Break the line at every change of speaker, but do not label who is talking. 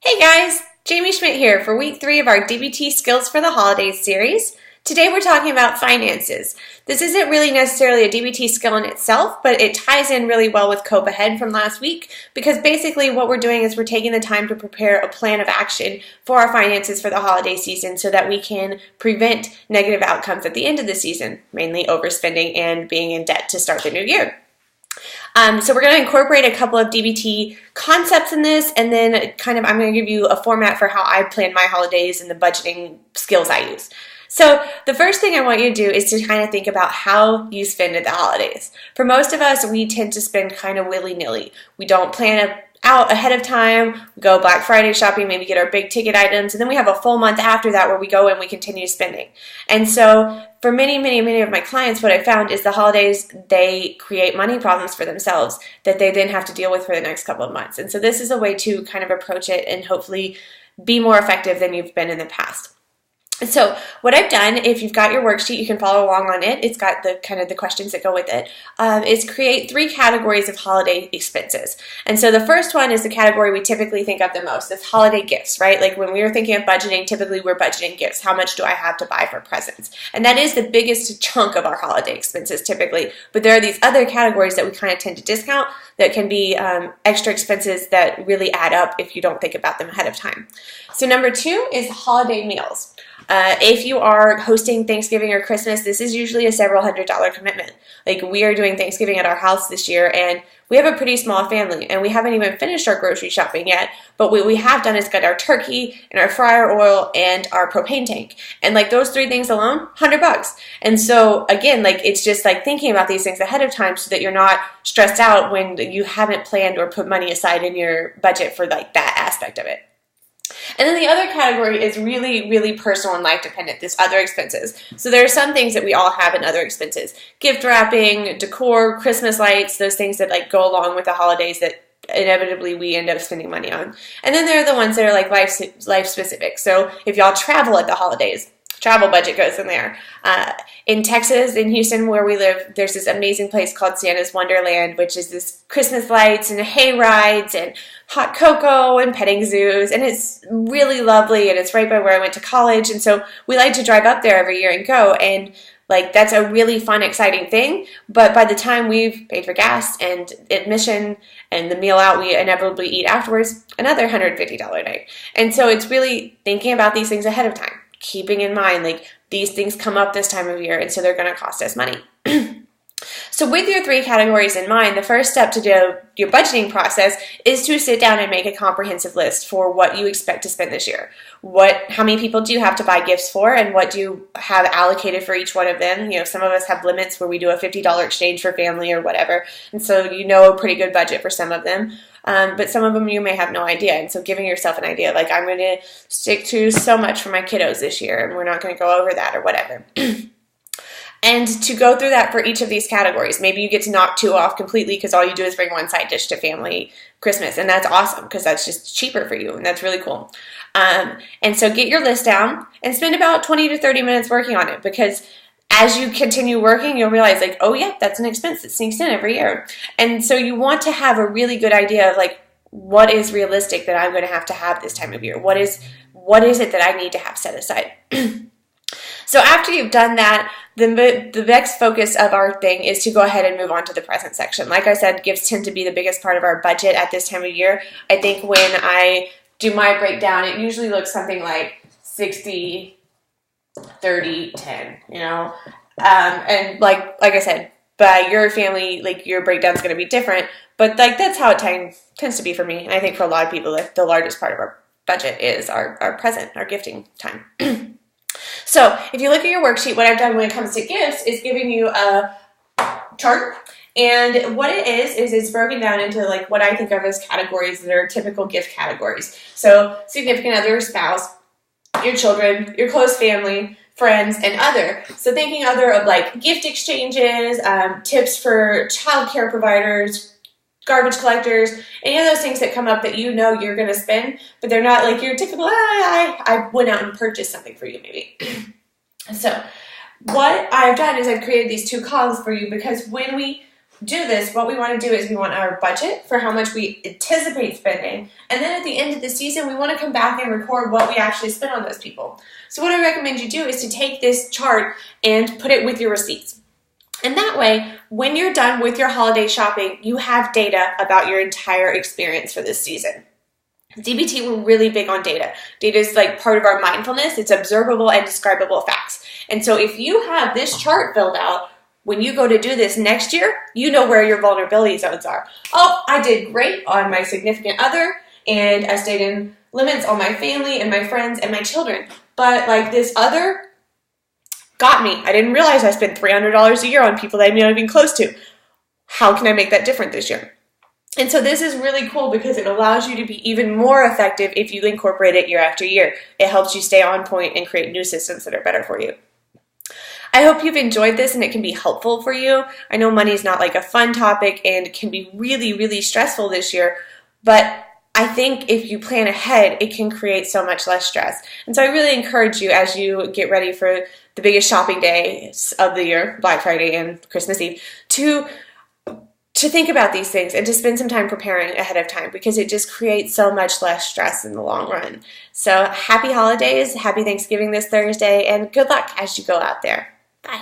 Hey guys, Jamie Schmidt here for week 3 of our DBT Skills for the Holidays series. Today we're talking about finances. This isn't really necessarily a DBT skill in itself, but it ties in really well with Cope Ahead from last week because basically what we're doing is we're taking the time to prepare a plan of action for our finances for the holiday season so that we can prevent negative outcomes at the end of the season, mainly overspending and being in debt to start the new year. So we're going to incorporate a couple of DBT concepts in this, and then I'm going to give you a format for how I plan my holidays and the budgeting skills I use. So the first thing I want you to do is to kind of think about how you spend at the holidays. For most of us, we tend to spend kind of willy-nilly. We don't plan out ahead of time. We go Black Friday shopping, maybe get our big ticket items, and then we have a full month after that where we go and we continue spending. And so for many of my clients, what I found is the holidays, they create money problems for themselves that they then have to deal with for the next couple of months. And so this is a way to kind of approach it and hopefully be more effective than you've been in the past. So what I've done, if you've got your worksheet, you can follow along on it. It's got the kind of the questions that go with it. Is create 3 categories of holiday expenses. And so the first one is the category we typically think of the most. It's holiday gifts, right? Like when we were thinking of budgeting, typically we're budgeting gifts. How much do I have to buy for presents? And that is the biggest chunk of our holiday expenses typically. But there are these other categories that we kind of tend to discount that can be extra expenses that really add up if you don't think about them ahead of time. So number 2 is holiday meals. If you are hosting Thanksgiving or Christmas, this is usually a several $100 commitment. Like we are doing Thanksgiving at our house this year, and we have a pretty small family, and we haven't even finished our grocery shopping yet. But what we have done is got our turkey and our fryer oil and our propane tank, and like those 3 things alone, $100. And so again, like it's just like thinking about these things ahead of time so that you're not stressed out when you haven't planned or put money aside in your budget for like that aspect of it. And then the other category is really personal and life dependent, this other expenses. So there are some things that we all have in other expenses. Gift wrapping, decor, Christmas lights, those things that like go along with the holidays that inevitably we end up spending money on. And then there are the ones that are like life specific. So if y'all travel at the holidays, travel budget goes in there. In Texas, in Houston, where we live, there's this amazing place called Santa's Wonderland, which is this Christmas lights and hay rides and hot cocoa and petting zoos, and it's really lovely, and it's right by where I went to college, and so we like to drive up there every year and go, and like that's a really fun, exciting thing, but by the time we've paid for gas and admission and the meal out we inevitably eat afterwards, another $150 night. And so it's really thinking about these things ahead of time, keeping in mind like these things come up this time of year, and so they're going to cost us money. So with your 3 categories in mind, the first step to do your budgeting process is to sit down and make a comprehensive list for what you expect to spend this year. How many people do you have to buy gifts for, and what do you have allocated for each one of them? You know, some of us have limits where we do a $50 exchange for family or whatever, and so you know a pretty good budget for some of them. But some of them you may have no idea, and so giving yourself an idea, like I'm going to stick to so much for my kiddos this year, and we're not going to go over that or whatever. And to go through that for each of these categories, maybe you get to knock 2 off completely because all you do is bring one side dish to family Christmas, and that's awesome because that's just cheaper for you, and that's really cool. And so get your list down and spend about 20 to 30 minutes working on it, because as you continue working, you'll realize like, oh yeah, that's an expense that sneaks in every year. And so you want to have a really good idea of like, what is realistic that I'm going to have this time of year? What is it that I need to have set aside? So after you've done that, the next focus of our thing is to go ahead and move on to the present section. Like I said, gifts tend to be the biggest part of our budget at this time of year. I think when I do my breakdown, it usually looks something like 60, 30, 10, you know? And like I said, by your family, like your breakdown is going to be different, but like that's how it tends to be for me. And I think for a lot of people, like, the largest part of our budget is our present, our gifting time. So if you look at your worksheet, what I've done when it comes to gifts is giving you a chart. And what it is it's broken down into like what I think of as categories that are typical gift categories. So significant other, spouse, your children, your close family, friends, and other. So thinking other of like gift exchanges, tips for childcare providers, garbage collectors, any of those things that come up that you know you're going to spend, but they're not like your typical, I went out and purchased something for you maybe. So what I've done is I've created these 2 columns for you, because when we do this, what we want to do is we want our budget for how much we anticipate spending, and then at the end of the season, we want to come back and record what we actually spent on those people. So what I recommend you do is to take this chart and put it with your receipts. And that way, when you're done with your holiday shopping, you have data about your entire experience for this season. DBT, we're really big on data. Data is like part of our mindfulness. It's observable and describable facts. And so if you have this chart filled out, when you go to do this next year, you know where your vulnerability zones are. Oh, I did great on my significant other, and I stayed in limits on my family and my friends and my children. But like this other got me. I didn't realize I spent $300 a year on people that I'm not even close to. How can I make that different this year? And so this is really cool because it allows you to be even more effective if you incorporate it year after year. It helps you stay on point and create new systems that are better for you. I hope you've enjoyed this and it can be helpful for you. I know money's not like a fun topic and can be really, really stressful this year, but I think if you plan ahead, it can create so much less stress. And so I really encourage you as you get ready for the biggest shopping days of the year, Black Friday and Christmas Eve, to think about these things and to spend some time preparing ahead of time, because it just creates so much less stress in the long run. So happy holidays, happy Thanksgiving this Thursday, and good luck as you go out there. Bye.